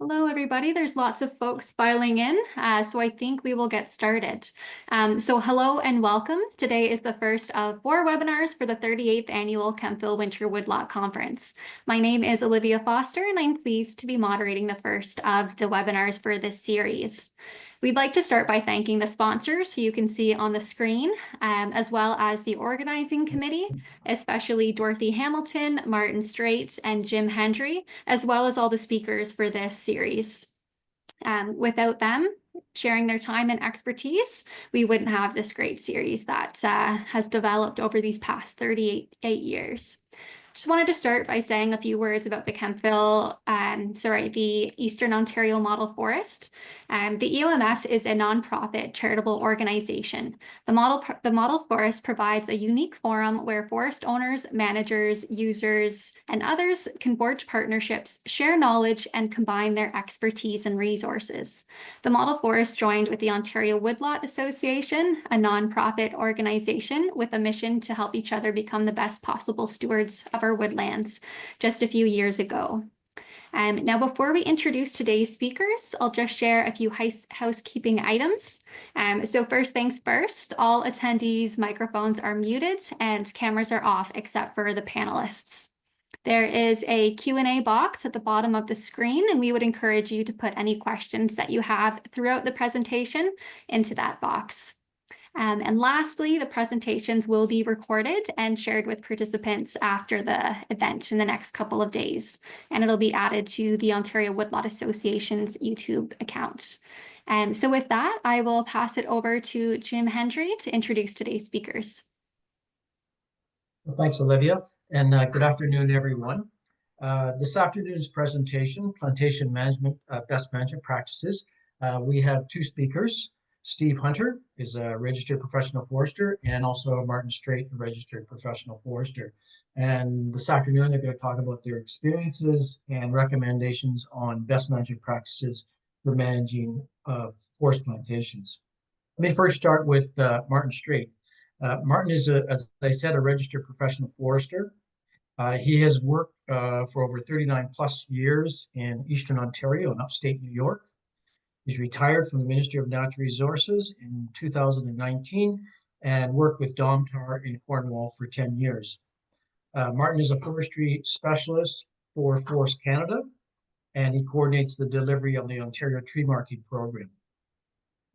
Hello, everybody. There's lots of folks filing in, so I think we will get started. So hello and welcome. Today is the first of 4 webinars for the 38th Annual Kemptville Winter Woodlot Conference. My name is Olivia Foster, and I'm pleased to be moderating the first of the webinars for this series. We'd like to start by thanking the sponsors who you can see on the screen, as well as the organizing committee, especially Dorothy Hamilton, Martin Streit, and Jim Hendry, as well as all the speakers for this series. Without them sharing their time and expertise, we wouldn't have this great series that has developed over these past 38 years. Just wanted to start by saying a few words about the the Eastern Ontario Model Forest. The EOMF is a nonprofit charitable organization. The Model Forest provides a unique forum where forest owners, managers, users, and others can forge partnerships, share knowledge, and combine their expertise and resources. The Model Forest joined with the Ontario Woodlot Association, a nonprofit organization with a mission to help each other become the best possible stewards of our woodlands just a few years ago. Now, before we introduce today's speakers, I'll just share a few housekeeping items. So first things first, all attendees' microphones are muted and cameras are off except for the panelists. There is a Q&A box at the bottom of the screen, and we would encourage you to put any questions that you have throughout the presentation into that box. And lastly, the presentations will be recorded and shared with participants after the event in the next couple of days, and it'll be added to the Ontario Woodlot Association's YouTube account. So with that, I will pass it over to Jim Hendry to introduce today's speakers. Well, thanks, Olivia, and good afternoon, everyone. This afternoon's presentation, Plantation Management, Best Management Practices, we have 2 speakers. Steve Hunter is a registered professional forester, and also Martin Streit, a registered professional forester. And this afternoon, they're going to talk about their experiences and recommendations on best management practices for managing forest plantations. Let me first start with Martin Streit. Martin is, as I said, a registered professional forester. He has worked for over 39 plus years in Eastern Ontario and upstate New York. He's retired from the Ministry of Natural Resources in 2019 and worked with Domtar in Cornwall for 10 years. Martin is a forestry specialist for Forest Canada, and he coordinates the delivery of the Ontario Tree Marking Program.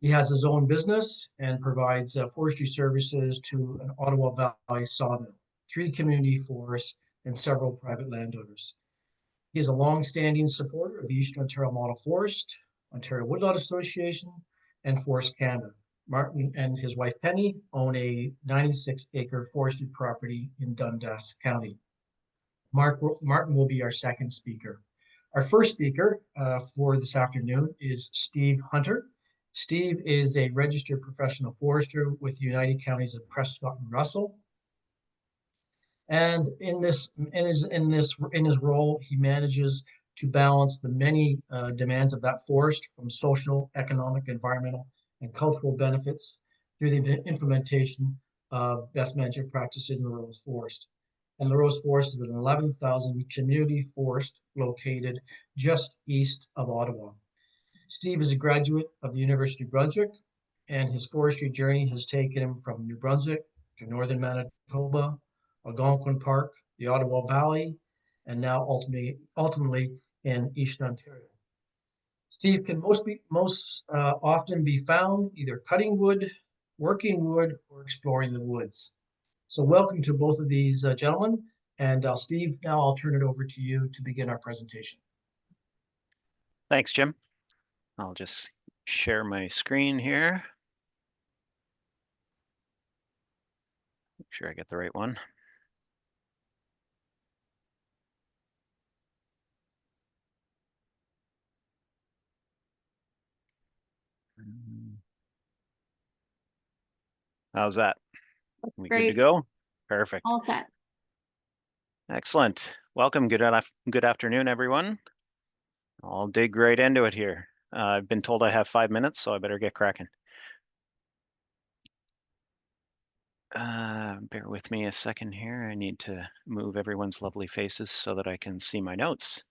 He has his own business and provides forestry services to an Ottawa Valley sawmill, 3 community forests, and several private landowners. He is a long-standing supporter of the Eastern Ontario Model Forest, Ontario Woodlot Association, and Forest Canada. Martin and his wife Penny own a 96-acre forested property in Dundas County. Martin will be our second speaker. Our first speaker for this afternoon is Steve Hunter. Steve is a registered professional forester with the United Counties of Prescott and Russell. And in his role, he manages to balance the many demands of that forest, from social, economic, environmental, and cultural benefits through the implementation of best management practices in the Larose Forest. And Larose Forest is an 11,000 community forest located just east of Ottawa. Steve is a graduate of the University of Brunswick, and his forestry journey has taken him from New Brunswick to northern Manitoba, Algonquin Park, the Ottawa Valley, and now ultimately in Eastern Ontario. Steve can most often be found either cutting wood, working wood, or exploring the woods. So welcome to both of these gentlemen. And Steve, now I'll turn it over to you to begin our presentation. Thanks, Jim. I'll just share my screen here. Make sure I get the right one. How's that? We good to go? Perfect. All set. Excellent. Welcome. Good afternoon, everyone. I'll dig right into it here. I've been told I have 5 minutes, so I better get cracking. Bear with me a second here. I need to move everyone's lovely faces so that I can see my notes.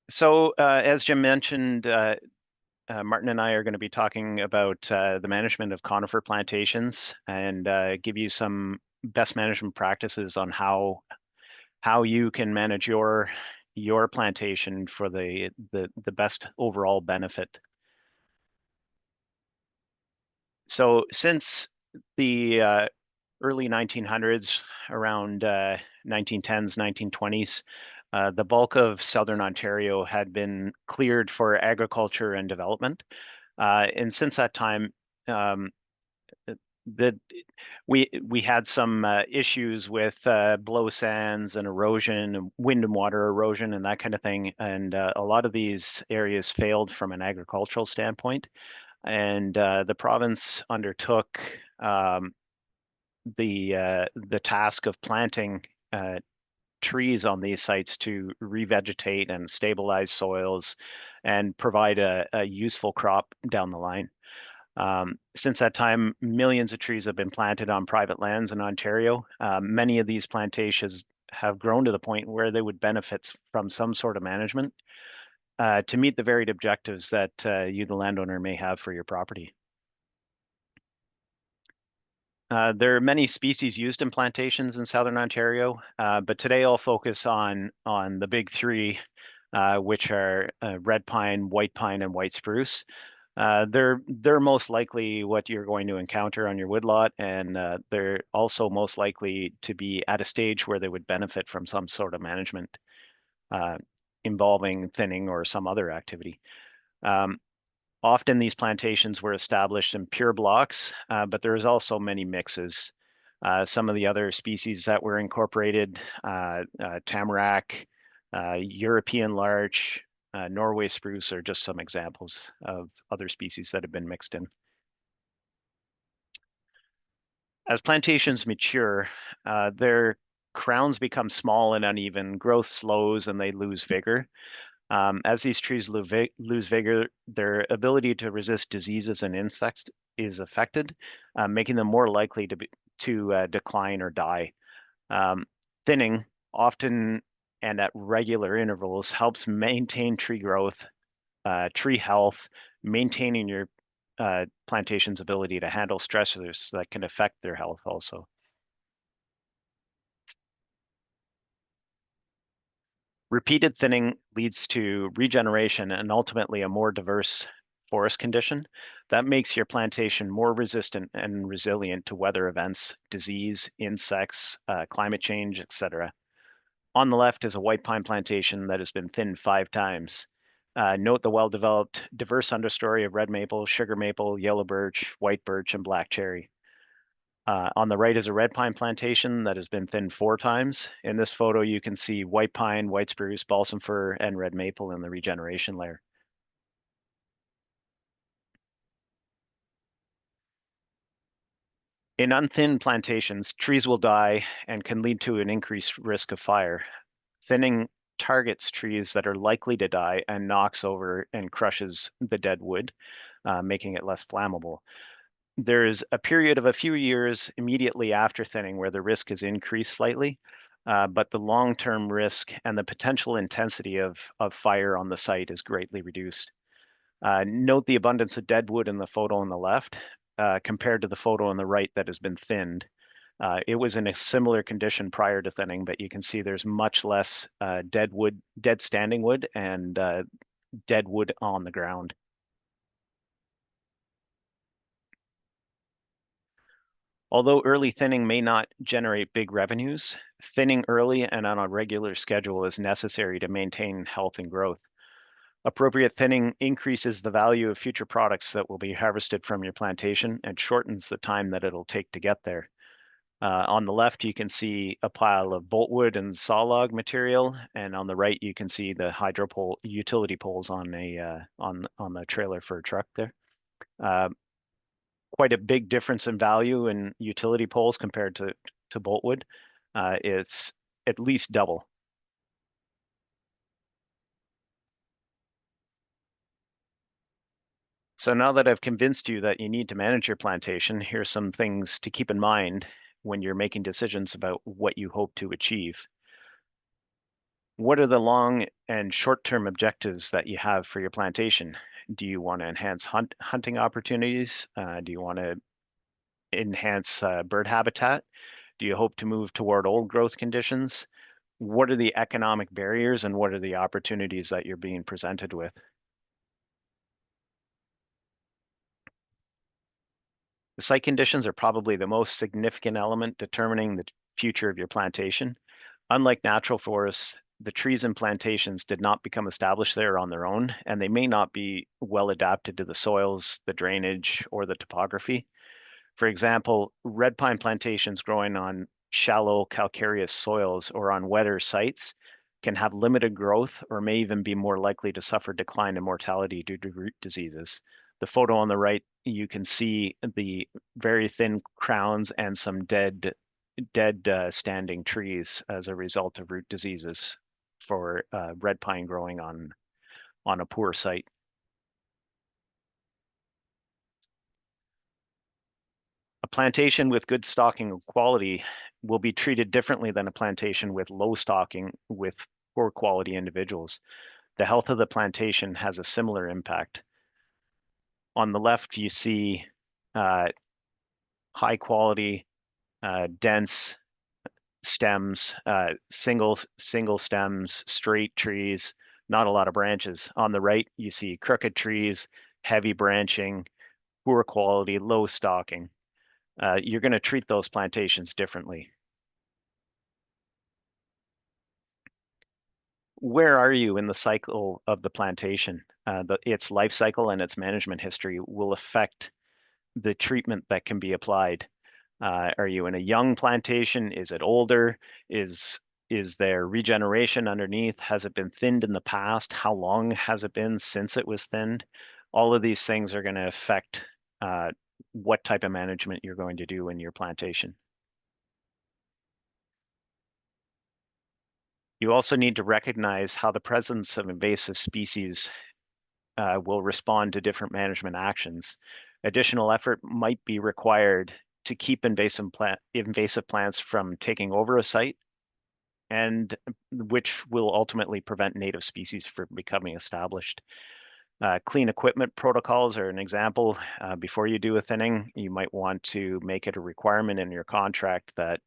So as Jim mentioned, Martin and I are going to be talking about the management of conifer plantations and give you some best management practices on how you can manage your plantation for the best overall benefit. So since the early 1900s, around 1910s, 1920s, the bulk of southern Ontario had been cleared for agriculture and development. And since that time, the we had some issues with blow sands and erosion, and wind and water erosion, and that kind of thing. And a lot of these areas failed from an agricultural standpoint. And the province undertook the task of planting trees on these sites to revegetate and stabilize soils and provide a useful crop down the line. Since that time, millions of trees have been planted on private lands in Ontario. Many of these plantations have grown to the point where they would benefit from some sort of management to meet the varied objectives that you, the landowner, may have for your property. There are many species used in plantations in southern Ontario, but today I'll focus on the big three, which are red pine, white pine, and white spruce. They're most likely what you're going to encounter on your woodlot, and they're also most likely to be at a stage where they would benefit from some sort of management involving thinning or some other activity. Often these plantations were established in pure blocks, but there's also many mixes. Some of the other species that were incorporated, tamarack, European larch, Norway spruce are just some examples of other species that have been mixed in. As plantations mature, their crowns become small and uneven, growth slows, and they lose vigor. As these trees lose vigor, their ability to resist diseases and insects is affected, making them more likely to decline or die. Thinning, often and at regular intervals, helps maintain tree growth, tree health, maintaining your plantation's ability to handle stressors that can affect their health also. Repeated thinning leads to regeneration and ultimately a more diverse forest condition. That makes your plantation more resistant and resilient to weather events, disease, insects, climate change, etc. On the left is a white pine plantation that has been thinned 5 times. Note the well-developed, diverse understory of red maple, sugar maple, yellow birch, white birch, and black cherry. On the right is a red pine plantation that has been thinned 4 times. In this photo, you can see white pine, white spruce, balsam fir, and red maple in the regeneration layer. In unthinned plantations, trees will die and can lead to an increased risk of fire. Thinning targets trees that are likely to die and knocks over and crushes the dead wood, making it less flammable. There's a period of a few years immediately after thinning where the risk is increased slightly, but the long-term risk and the potential intensity of fire on the site is greatly reduced. Note the abundance of dead wood in the photo on the left compared to the photo on the right that has been thinned. It was in a similar condition prior to thinning, but you can see there's much less dead standing wood and dead wood on the ground. Although early thinning may not generate big revenues, thinning early and on a regular schedule is necessary to maintain health and growth. Appropriate thinning increases the value of future products that will be harvested from your plantation and shortens the time that it'll take to get there. On the left, you can see a pile of boltwood and sawlog material, and on the right, you can see the utility poles on the trailer for a truck there. Quite a big difference in value in utility poles compared to boltwood. It's at least double. So now that I've convinced you that you need to manage your plantation, here's some things to keep in mind when you're making decisions about what you hope to achieve. What are the long and short-term objectives that you have for your plantation? Do you want to enhance hunting opportunities? Do you want to enhance bird habitat? Do you hope to move toward old growth conditions? What are the economic barriers and what are the opportunities that you're being presented with? The site conditions are probably the most significant element determining the future of your plantation. Unlike natural forests, the trees and plantations did not become established there on their own, and they may not be well adapted to the soils, the drainage, or the topography. For example, red pine plantations growing on shallow calcareous soils or on wetter sites can have limited growth or may even be more likely to suffer decline and mortality due to root diseases. The photo on the right, you can see the very thin crowns and some dead standing trees as a result of root diseases for red pine growing on a poor site. A plantation with good stocking quality will be treated differently than a plantation with low stocking with poor quality individuals. The health of the plantation has a similar impact. On the left, you see high quality, dense stems, single stems, straight trees, not a lot of branches. On the right, you see crooked trees, heavy branching, poor quality, low stocking. You're going to treat those plantations differently. Where are you in the cycle of the plantation? Its life cycle and its management history will affect the treatment that can be applied. Are you in a young plantation? Is it older? Is there regeneration underneath? Has it been thinned in the past? How long has it been since it was thinned? All of these things are going to affect what type of management you're going to do in your plantation. You also need to recognize how the presence of invasive species will respond to different management actions. Additional effort might be required to keep invasive plants from taking over a site, and which will ultimately prevent native species from becoming established. Clean equipment protocols are an example. Before you do a thinning, you might want to make it a requirement in your contract that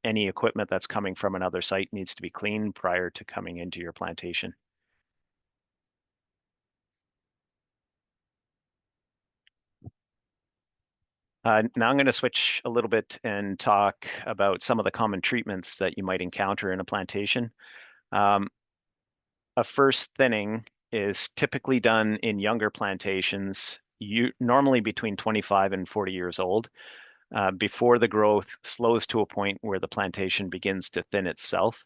any equipment that's coming from another site needs to be cleaned prior to coming into your plantation. Now I'm going to switch a little bit and talk about some of the common treatments that you might encounter in a plantation. A first thinning is typically done in younger plantations, normally between 25 and 40 years old, before the growth slows to a point where the plantation begins to thin itself.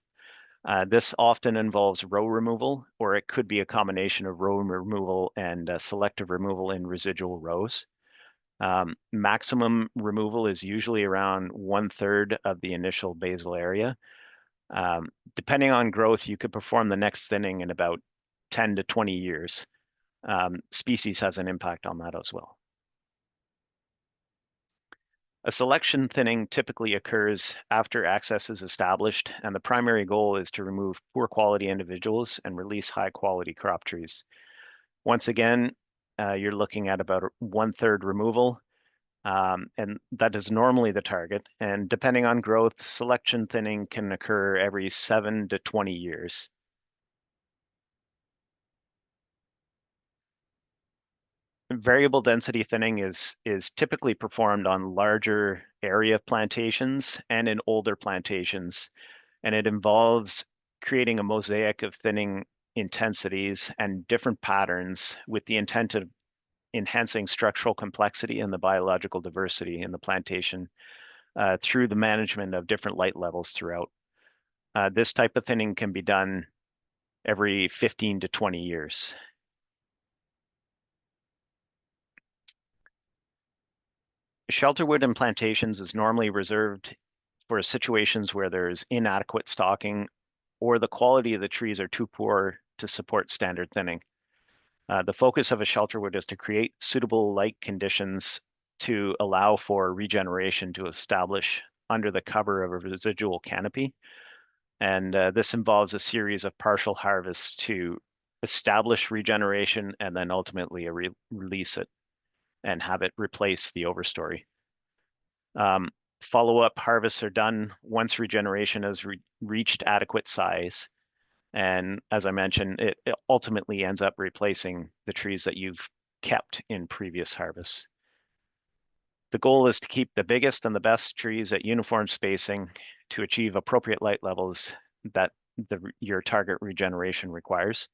This often involves row removal, or it could be a combination of row removal and selective removal in residual rows. Maximum removal is usually around 1/3 of the initial basal area. Depending on growth, you could perform the next thinning in about 10 to 20 years. Species has an impact on that as well. A selection thinning typically occurs after access is established, and the primary goal is to remove poor quality individuals and release high quality crop trees. Once again, you're looking at about 1/3 removal. And that is normally the target. And depending on growth, selection thinning can occur every 7 to 20 years. Variable density thinning is typically performed on larger area plantations and in older plantations. And it involves creating a mosaic of thinning intensities and different patterns with the intent of enhancing structural complexity and the biological diversity in the plantation through the management of different light levels throughout. This type of thinning can be done every 15 to 20 years. Shelterwood in plantations is normally reserved for situations where there's inadequate stocking or the quality of the trees are too poor to support standard thinning. The focus of a shelterwood is to create suitable light conditions to allow for regeneration to establish under the cover of a residual canopy. And this involves a series of partial harvests to establish regeneration and then ultimately release it and have it replace the overstory. Follow-up harvests are done once regeneration has reached adequate size. And as I mentioned, it ultimately ends up replacing the trees that you've kept in previous harvests. The goal is to keep the biggest and the best trees at uniform spacing to achieve appropriate light levels that your target regeneration requires.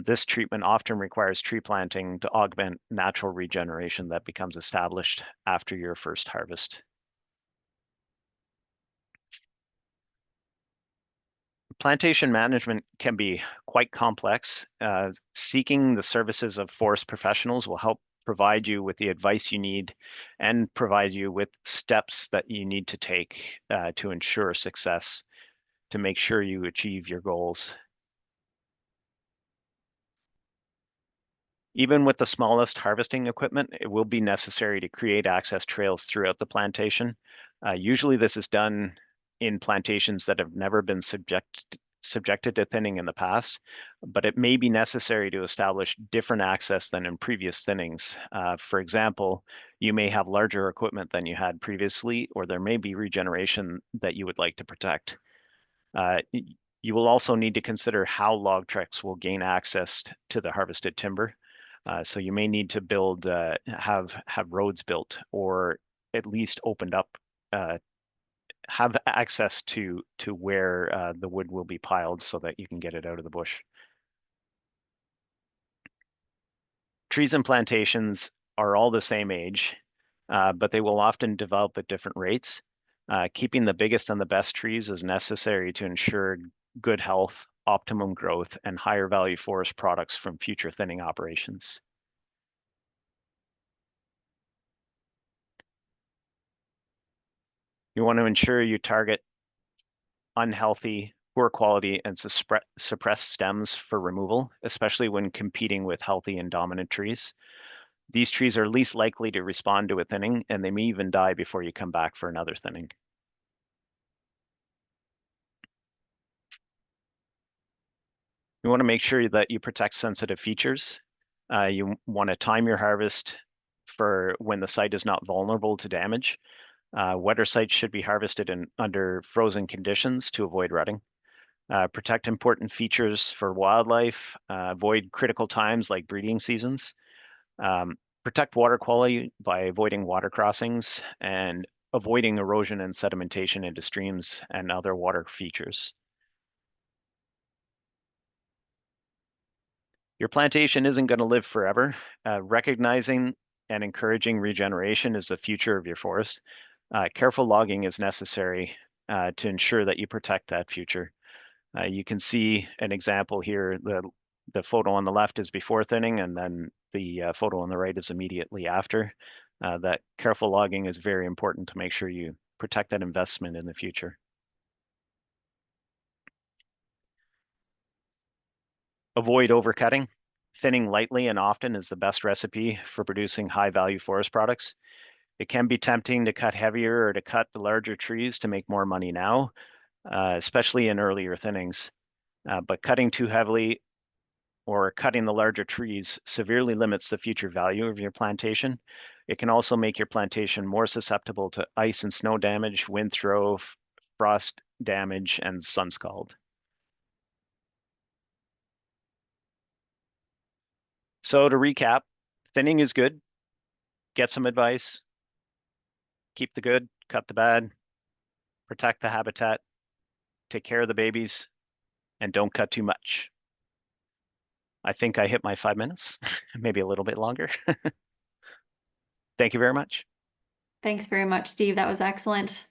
This treatment often requires tree planting to augment natural regeneration that becomes established after your first harvest. Plantation management can be quite complex. Seeking the services of forest professionals will help provide you with the advice you need and provide you with steps that you need to take to ensure success, to make sure you achieve your goals. Even with the smallest harvesting equipment, it will be necessary to create access trails throughout the plantation. Usually this is done in plantations that have never been subjected to thinning in the past, but it may be necessary to establish different access than in previous thinnings. For example, you may have larger equipment than you had previously, or there may be regeneration that you would like to protect. You will also need to consider how log trucks will gain access to the harvested timber. So you may need to build, have roads built, or at least opened up, have access to where the wood will be piled so that you can get it out of the bush. Trees and plantations are all the same age, but they will often develop at different rates. Keeping the biggest and the best trees is necessary to ensure good health, optimum growth, and higher value forest products from future thinning operations. You want to ensure you target unhealthy, poor quality, and suppressed stems for removal, especially when competing with healthy and dominant trees. These trees are least likely to respond to a thinning, and they may even die before you come back for another thinning. You want to make sure that you protect sensitive features. You want to time your harvest for when the site is not vulnerable to damage. Wetter sites should be harvested under frozen conditions to avoid rutting. Protect important features for wildlife. Avoid critical times like breeding seasons. Protect water quality by avoiding water crossings and avoiding erosion and sedimentation into streams and other water features. Your plantation isn't going to live forever. Recognizing and encouraging regeneration is the future of your forest. Careful logging is necessary to ensure that you protect that future. You can see an example here. The photo on the left is before thinning, and then the photo on the right is immediately after. That careful logging is very important to make sure you protect that investment in the future. Avoid overcutting. Thinning lightly and often is the best recipe for producing high-value forest products. It can be tempting to cut heavier or to cut the larger trees to make more money now, especially in earlier thinnings. But cutting too heavily or cutting the larger trees severely limits the future value of your plantation. It can also make your plantation more susceptible to ice and snow damage, wind throw, frost damage, and sun scald. So to recap, thinning is good. Get some advice. Keep the good, cut the bad, protect the habitat, take care of the babies, and don't cut too much. I think I hit my 5 minutes, maybe a little bit longer. Thank you very much. Thanks very much, Steve. That was excellent.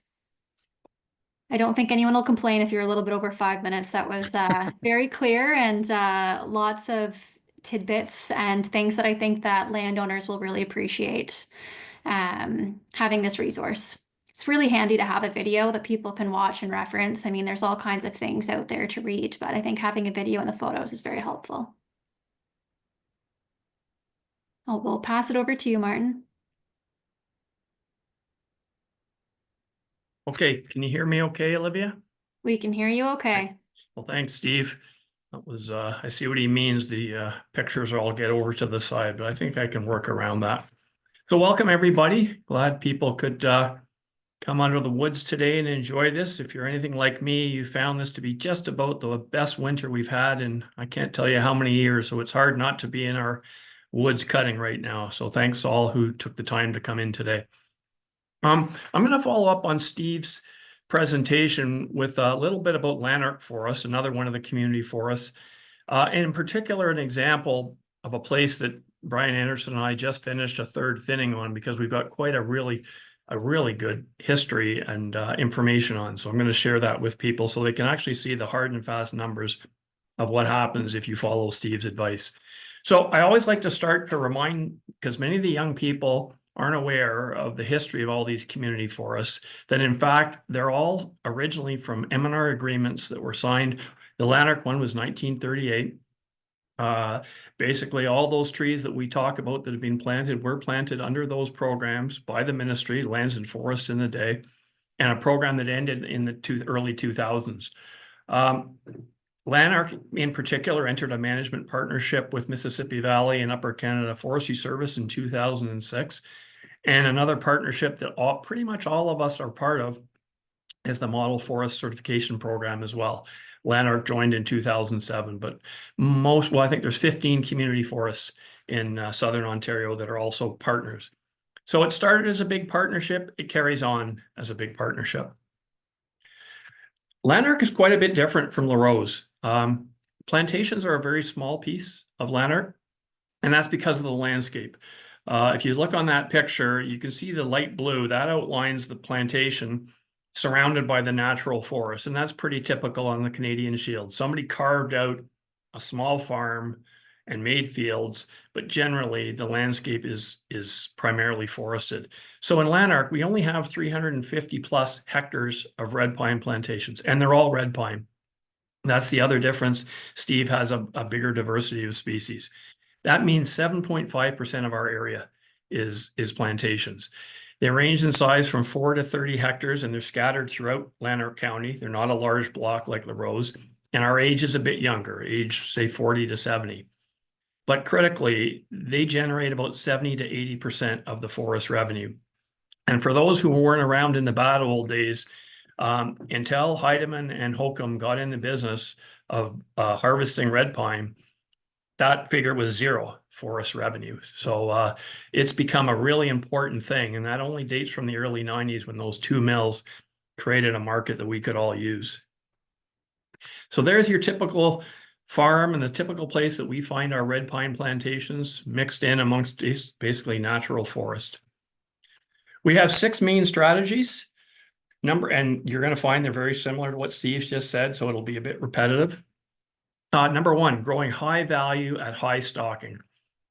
I don't think anyone will complain if you're a little bit over 5 minutes. That was very clear and lots of tidbits and things that I think that landowners will really appreciate having this resource. It's really handy to have a video that people can watch and reference. I mean, there's all kinds of things out there to read, but I think having a video and the photos is very helpful. We'll pass it over to you, Martin. Okay, can you hear me okay, Olivia? We can hear you okay. Well, thanks, Steve. That was, I see what he means. The pictures all get over to the side, but I think I can work around that. So welcome, everybody. Glad people could come out of the woods today and enjoy this. If you're anything like me, you found this to be just about the best winter we've had in I can't tell you how many years. So it's hard not to be in our woods cutting right now. So thanks all who took the time to come in today. I'm going to follow up on Steve's presentation with a little bit about Lanark Forest, another one of the community forests, and in particular, an example of a place that Brian Anderson and I just finished a third thinning on because we've got quite a really good history and information on. So I'm going to share that with people so they can actually see the hard and fast numbers of what happens if you follow Steve's advice. So I always like to start to remind, because many of the young people aren't aware of the history of all these community forests, that in fact, they're all originally from M&R agreements that were signed. The Lanark one was 1938. Basically, all those trees that we talk about that have been planted were planted under those programs by the ministry, Lands and Forests in the day, and a program that ended in the early 2000s. Lanark, in particular, entered a management partnership with Mississippi Valley and Upper Canada Forestry Service in 2006. And another partnership that pretty much all of us are part of is the Model Forest Certification Program as well. Lanark joined in 2007, but I think there's 15 community forests in Southern Ontario that are also partners. So it started as a big partnership. It carries on as a big partnership. Lanark is quite a bit different from Larose. Plantations are a very small piece of Lanark, and that's because of the landscape. If you look on that picture, you can see the light blue. That outlines the plantation surrounded by the natural forest, and that's pretty typical on the Canadian Shield. Somebody carved out a small farm and made fields, but generally the landscape is primarily forested. So in Lanark, we only have 350 plus hectares of red pine plantations, and they're all red pine. That's the other difference. Steve has a bigger diversity of species. That means 7.5% of our area is plantations. They range in size from 4 to 30 hectares, and they're scattered throughout Lanark County. They're not a large block like Larose, and our age is a bit younger, age say 40 to 70. But critically, they generate about 70 to 80% of the forest revenue. And for those who weren't around in the bad old days, until Heidemann and Holcomb got in the business of harvesting red pine, that figure was zero forest revenue. So it's become a really important thing. And that only dates from the early 90s when those two mills created a market that we could all use. So there's your typical farm and the typical place that we find our red pine plantations mixed in amongst basically natural forest. We have 6 main strategies. And you're going to find they're very similar to what Steve just said, so it'll be a bit repetitive. Number 1, growing high value at high stocking.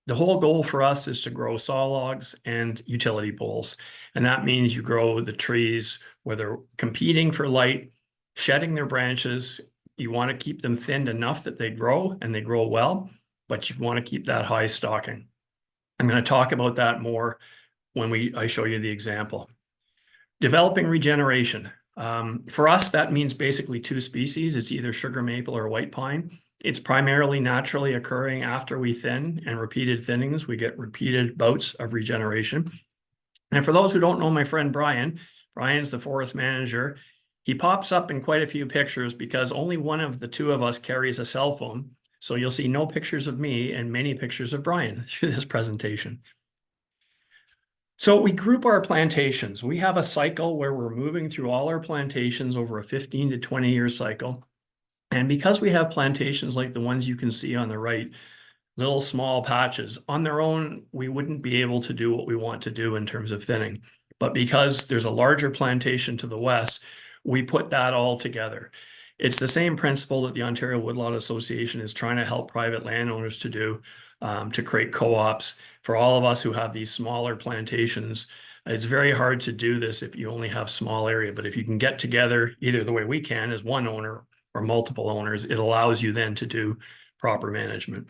The whole goal for us is to grow saw logs and utility poles. And that means you grow the trees where they're competing for light, shedding their branches. You want to keep them thinned enough that they grow and they grow well, but you want to keep that high stocking. I'm going to talk about that more when I show you the example. Developing regeneration. For us, that means basically 2 species. It's either sugar maple or white pine. It's primarily naturally occurring after we thin and repeated thinnings. We get repeated bouts of regeneration. And for those who don't know my friend Brian, Brian's the forest manager. He pops up in quite a few pictures because only one of the 2 of us carries a cell phone. So you'll see no pictures of me and many pictures of Brian through this presentation. So we group our plantations. We have a cycle where we're moving through all our plantations over a 15 to 20 year cycle. And because we have plantations like the ones you can see on the right, little small patches, on their own, we wouldn't be able to do what we want to do in terms of thinning. But because there's a larger plantation to the west, we put that all together. It's the same principle that the Ontario Woodlot Association is trying to help private landowners to do, to create co-ops. For all of us who have these smaller plantations, it's very hard to do this if you only have small area. But if you can get together, either the way we can as one owner or multiple owners, it allows you then to do proper management.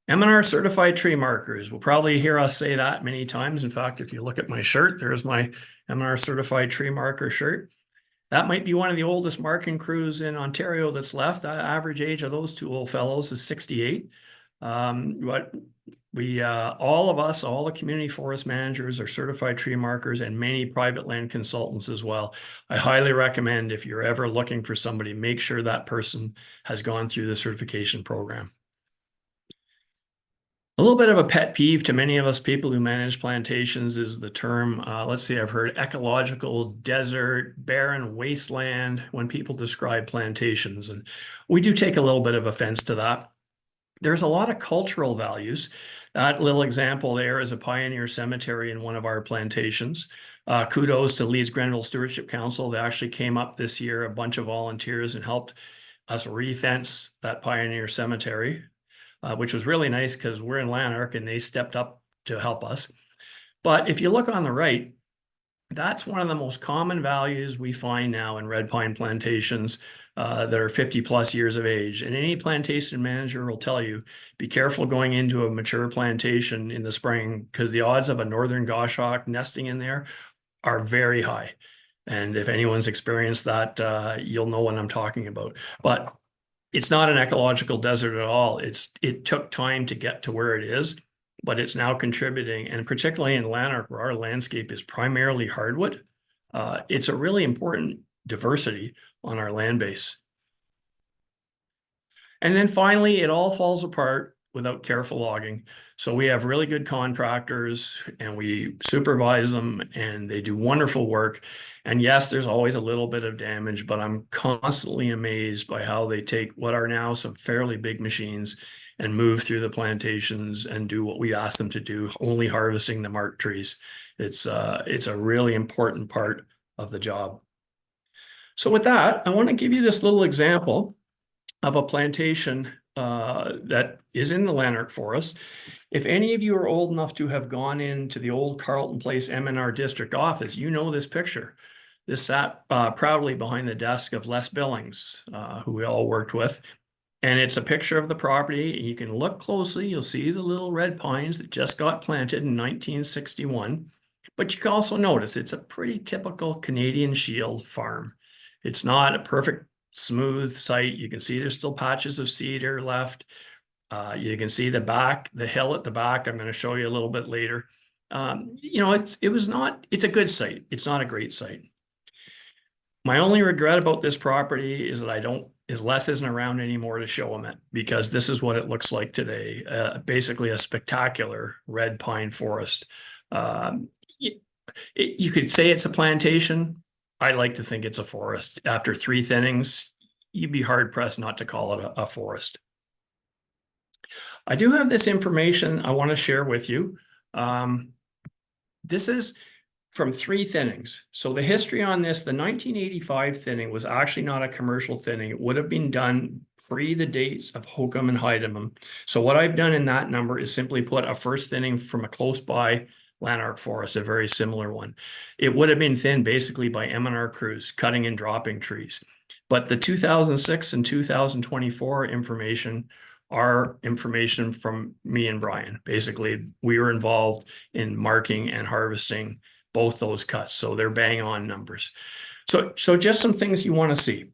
M&R certified tree markers. We'll probably hear us say that many times. In fact, if you look at my shirt, there's my M&R certified tree marker shirt. That might be one of the oldest marking crews in Ontario that's left. The average age of those two old fellows is 68. But we, all of us, all the community forest managers are certified tree markers, and many private land consultants as well. I highly recommend, if you're ever looking for somebody, make sure that person has gone through the certification program. A little bit of a pet peeve to many of us people who manage plantations is the term, let's see, I've heard ecological, desert, barren, wasteland when people describe plantations. And we do take a little bit of offense to that. There's a lot of cultural values. That little example there is a pioneer cemetery in one of our plantations. Kudos to Leeds Grenville Stewardship Council. They actually came up this year, a bunch of volunteers, and helped us re-fence that pioneer cemetery. Which was really nice because we're in Lanark and they stepped up to help us. But if you look on the right, that's one of the most common values we find now in red pine plantations that are 50 plus years of age. And any plantation manager will tell you, be careful going into a mature plantation in the spring because the odds of a northern goshawk nesting in there are very high. And if anyone's experienced that, you'll know what I'm talking about. But it's not an ecological desert at all. It took time to get to where it is, but it's now contributing. And particularly in Lanark, where our landscape is primarily hardwood, it's a really important diversity on our land base. And then finally, it all falls apart without careful logging. So we have really good contractors and we supervise them and they do wonderful work. And yes, there's always a little bit of damage, but I'm constantly amazed by how they take what are now some fairly big machines and move through the plantations and do what we ask them to do, only harvesting the marked trees. It's a really important part of the job. So with that, I want to give you this little example of a plantation that is in the Lanark Forest. If any of you are old enough to have gone into the old Carleton Place M&R district office, you know this picture. This sat proudly behind the desk of Les Billings, who we all worked with. And it's a picture of the property. You can look closely. You'll see the little red pines that just got planted in 1961. But you can also notice it's a pretty typical Canadian Shield farm. It's not a perfect smooth site. You can see there's still patches of cedar left. You can see the hill at the back. I'm going to show you a little bit later. You know, it's a good site. It's not a great site. My only regret about this property is that Les isn't around anymore to show them it, because this is what it looks like today. Basically a spectacular red pine forest. You could say it's a plantation. I like to think it's a forest. After 3 thinnings, you'd be hard pressed not to call it a forest. I do have this information I want to share with you. This is from 3 thinnings. So the history on this, the 1985 thinning was actually not a commercial thinning. It would have been done pre the dates of Hokum and Heidemann. So what I've done in that number is simply put a first thinning from a close by Lanark Forest, a very similar one. It would have been thinned basically by M&R crews, cutting and dropping trees. But the 2006 and 2024 information are information from me and Brian. Basically, we were involved in marking and harvesting both those cuts. So they're bang on numbers. So just some things you want to see.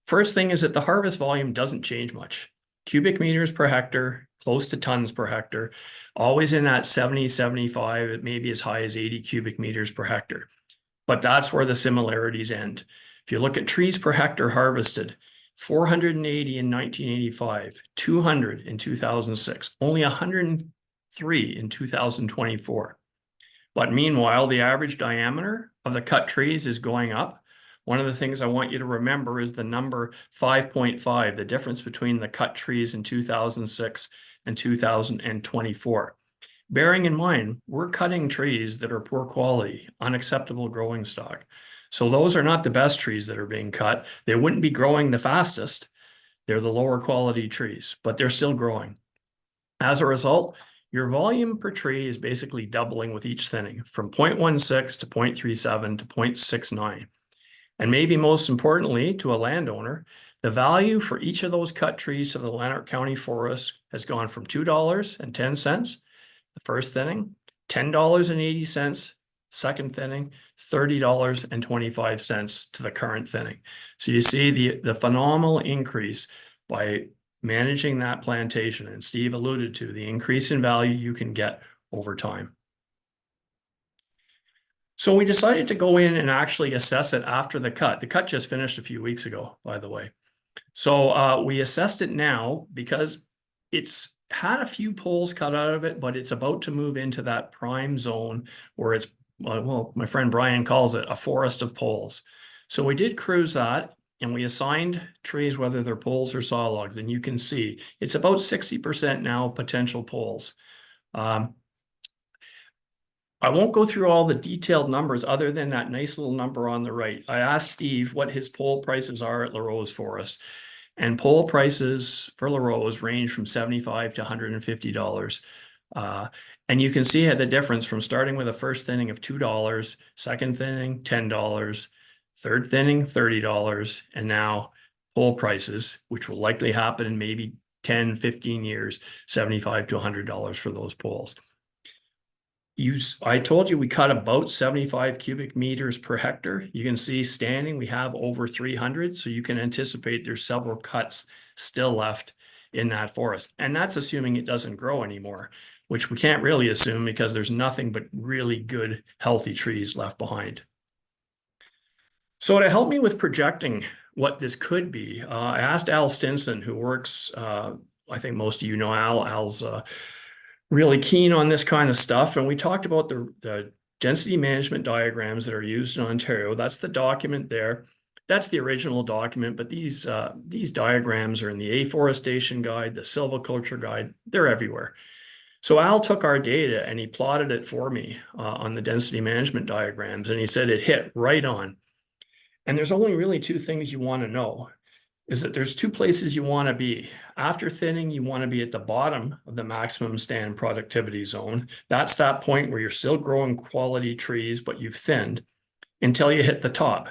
First thing is that the harvest volume doesn't change much. Cubic meters per hectare, close to tons per hectare, always in that 70, 75, it may be as high as 80 cubic meters per hectare. But that's where the similarities end. If you look at trees per hectare harvested, 480 in 1985, 200 in 2006, only 103 in 2024. But meanwhile, the average diameter of the cut trees is going up. One of the things I want you to remember is the number 5.5, the difference between the cut trees in 2006 and 2024. Bearing in mind, we're cutting trees that are poor quality, unacceptable growing stock. So those are not the best trees that are being cut. They wouldn't be growing the fastest. They're the lower quality trees, but they're still growing. As a result, your volume per tree is basically doubling with each thinning, from 0.16 to 0.37 to 0.69. And maybe most importantly to a landowner, the value for each of those cut trees to the Lanark County Forest has gone from $2.10, the first thinning, $10.80, second thinning, $30.25 to the current thinning. So you see the phenomenal increase by managing that plantation, and Steve alluded to the increase in value you can get over time. So we decided to go in and actually assess it after the cut. The cut just finished a few weeks ago, by the way. So we assessed it now because it's had a few poles cut out of it, but it's about to move into that prime zone where it's, well, my friend Brian calls it a forest of poles. So we did cruise that, and we assigned trees, whether they're poles or saw logs, and you can see it's about 60% now potential poles. I won't go through all the detailed numbers other than that nice little number on the right. I asked Steve what his pole prices are at Larose Forest, and pole prices for Larose range from $75 to $150. And you can see the difference from starting with a first thinning of $2, second thinning $10, third thinning $30, and now pole prices, which will likely happen in maybe 10, 15 years, $75 to $100 for those poles. I told you we cut about 75 cubic meters per hectare. You can see standing, we have over 300. So you can anticipate there's several cuts still left in that forest. And that's assuming it doesn't grow anymore, which we can't really assume because there's nothing but really good, healthy trees left behind. So to help me with projecting what this could be, I asked Al Stinson, who works, I think most of you know Al. Al's really keen on this kind of stuff. And we talked about the density management diagrams that are used in Ontario. That's the document there. That's the original document, but these diagrams are in the Afforestation Guide, the Silviculture Guide, they're everywhere. So Al took our data and he plotted it for me on the density management diagrams, and he said it hit right on. And there's only really two things you want to know, is that there's two places you want to be. After thinning, you want to be at the bottom of the maximum stand productivity zone. That's that point where you're still growing quality trees, but you've thinned until you hit the top.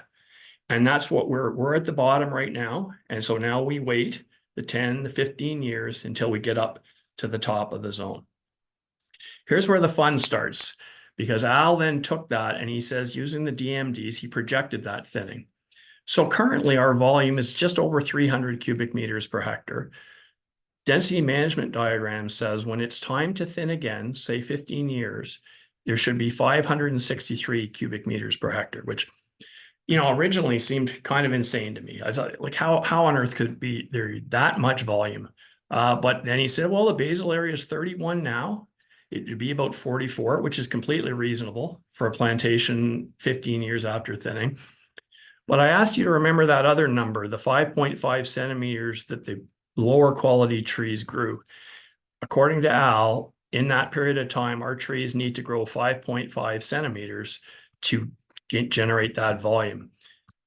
And that's what we're at the bottom right now. And so now we wait the 10, the 15 years until we get up to the top of the zone. Here's where the fun starts, because Al then took that and he says, using the DMDs, he projected that thinning. So currently our volume is just over 300 cubic meters per hectare. Density management diagram says when it's time to thin again, say 15 years, there should be 563 cubic meters per hectare, which, you know, originally seemed kind of insane to me. I thought, like, how on earth could be there that much volume? But then he said, well, the basal area is 31 now. It would be about 44, which is completely reasonable for a plantation 15 years after thinning. But I asked you to remember that other number, the 5.5 centimeters that the lower quality trees grew. According to Al, in that period of time, our trees need to grow 5.5 centimeters to generate that volume.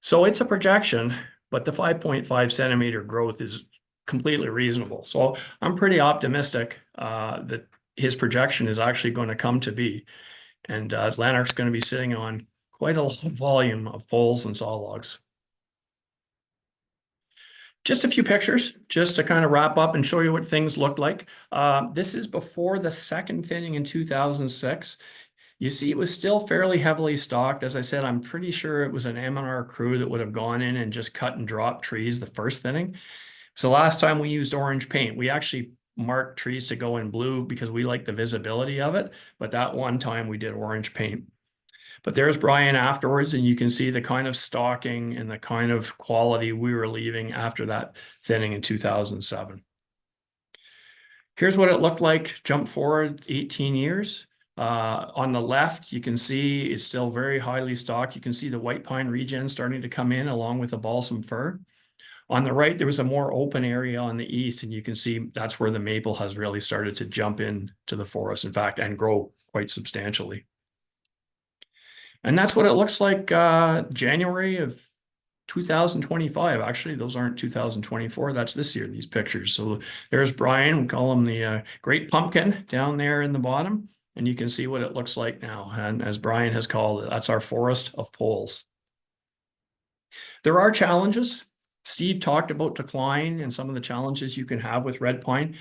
So it's a projection, but the 5.5 centimeter growth is completely reasonable. So I'm pretty optimistic that his projection is actually going to come to be. And Lanark's going to be sitting on quite a volume of poles and saw logs. Just a few pictures, just to kind of wrap up and show you what things looked like. This is before the second thinning in 2006. You see, it was still fairly heavily stocked. As I said, I'm pretty sure it was an M&R crew that would have gone in and just cut and dropped trees the first thinning. So last time we used orange paint, we actually marked trees to go in blue because we like the visibility of it. But that one time we did orange paint. But there's Brian afterwards, and you can see the kind of stocking and the kind of quality we were leaving after that thinning in 2007. Here's what it looked like, jump forward 18 years. On the left, you can see it's still very highly stocked. You can see the white pine regen starting to come in along with the balsam fir. On the right, there was a more open area on the east, and you can see that's where the maple has really started to jump in to the forest, in fact, and grow quite substantially. And that's what it looks like January of 2025. Actually, those aren't 2024. That's this year, these pictures. So there's Brian. We call him the Great Pumpkin down there in the bottom. And you can see what it looks like now. And as Brian has called it, that's our forest of poles. There are challenges. Steve talked about decline and some of the challenges you can have with red pine.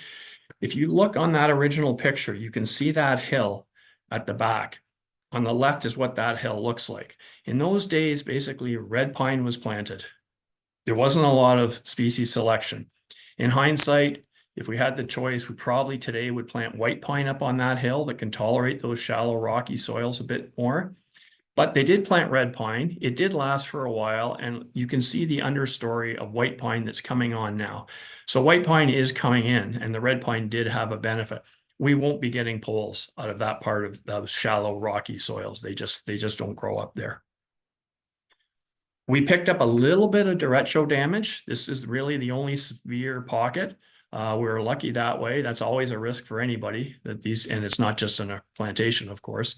If you look on that original picture, you can see that hill at the back. on the left is what that hill looks like. In those days, basically red pine was planted. There wasn't a lot of species selection. In hindsight, if we had the choice, we probably today would plant white pine up on that hill that can tolerate those shallow rocky soils a bit more. But they did plant red pine. It did last for a while, and you can see the understory of white pine that's coming on now. So white pine is coming in, and the red pine did have a benefit. We won't be getting poles out of that part of those shallow rocky soils. They just don't grow up there. We picked up a little bit of derecho damage. This is really the only severe pocket. We were lucky that way. That's always a risk for anybody that these, and it's not just in a plantation, of course.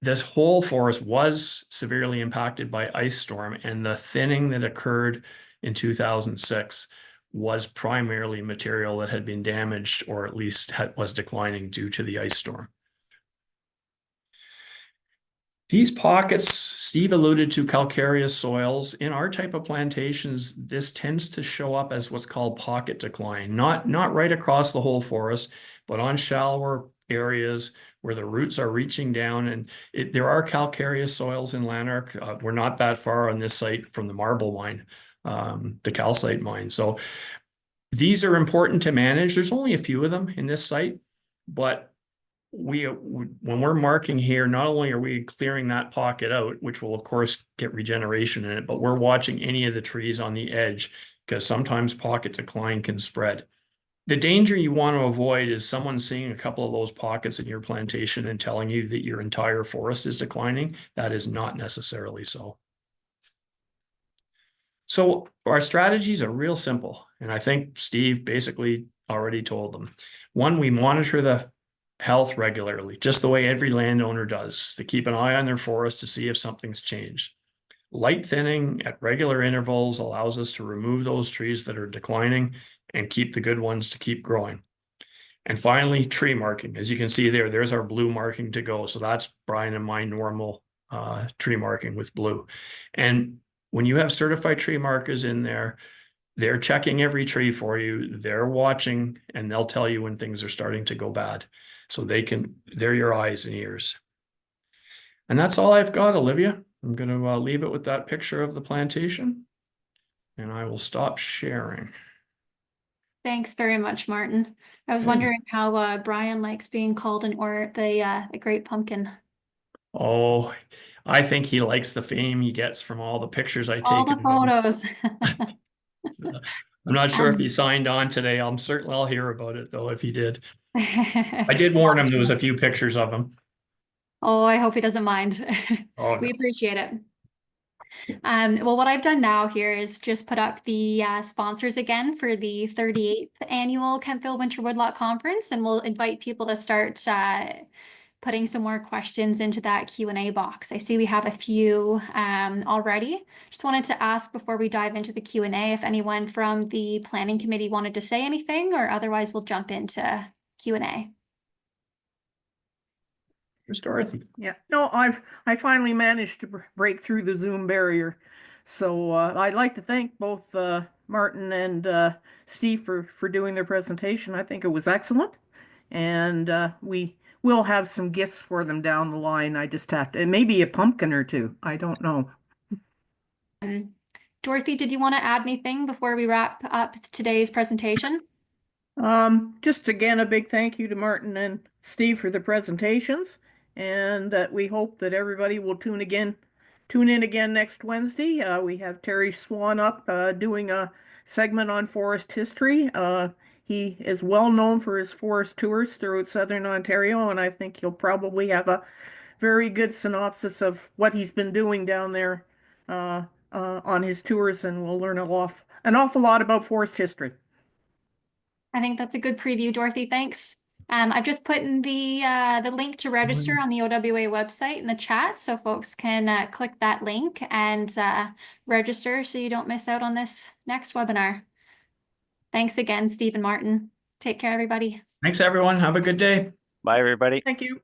This whole forest was severely impacted by ice storm, and the thinning that occurred in 2006 was primarily material that had been damaged or at least was declining due to the ice storm. These pockets, Steve alluded to calcareous soils. In our type of plantations, this tends to show up as what's called pocket decline, not right across the whole forest, but on shallower areas where the roots are reaching down. And there are calcareous soils in Lanark. We're not that far on this site from the marble mine, the calcite mine. So these are important to manage. There's only a few of them in this site, but when we're marking here, not only are we clearing that pocket out, which will of course get regeneration in it, but we're watching any of the trees on the edge because sometimes pocket decline can spread. The danger you want to avoid is someone seeing a couple of those pockets in your plantation and telling you that your entire forest is declining. That is not necessarily so. So our strategies are real simple, and I think Steve basically already told them. One, we monitor the health regularly, just the way every landowner does, to keep an eye on their forest to see if something's changed. Light thinning at regular intervals allows us to remove those trees that are declining and keep the good ones to keep growing. And finally, tree marking. As you can see there, there's our blue marking to go. So that's Brian and my normal tree marking with blue. And when you have certified tree markers in there, they're checking every tree for you. They're watching, and they'll tell you when things are starting to go bad. So they're your eyes and ears. And that's all I've got, Olivia. I'm going to leave it with that picture of the plantation, and I will stop sharing. Thanks very much, Martin. I was wondering how Brian likes being called the Great Pumpkin. Oh, I think he likes the fame he gets from all the pictures I take. All the photos. I'm not sure if he signed on today. I'll hear about it though if he did. I did warn him there was a few pictures of him. Oh, I hope he doesn't mind. Oh, We no. appreciate it. Well, what I've done now here is just put up the sponsors again for the 38th annual Kemptville Winter Woodlot Conference, and we'll invite people to start putting some more questions into that Q&A box. I see we have a few already. Just wanted to ask before we dive into the Q&A if anyone from the planning committee wanted to say anything, or otherwise we'll jump into Q&A. Here's Dorothy. Yeah, no, I finally managed to break through the Zoom barrier. So I'd like to thank both Martin and Steve for doing their presentation. I think it was excellent. And we will have some gifts for them down the line. I just have to, and maybe a pumpkin or two. I don't know. Dorothy, did you want to add anything before we wrap up today's presentation? Just again, a big thank you to Martin and Steve for the presentations, and that we hope that everybody will tune in again next Wednesday. We have Terry Swan up doing a segment on forest history. He is well known for his forest tours throughout Southern Ontario, and I think he'll probably have a very good synopsis of what he's been doing down there on his tours, and we'll learn an awful lot about forest history. I think that's a good preview, Dorothy. Thanks. I've just put in the link to register on the OWA website in the chat, so folks can click that link and register so you don't miss out on this next webinar. Thanks again, Steve and Martin. Take care, everybody. Thanks, everyone. Have a good day. Bye, everybody. Thank you.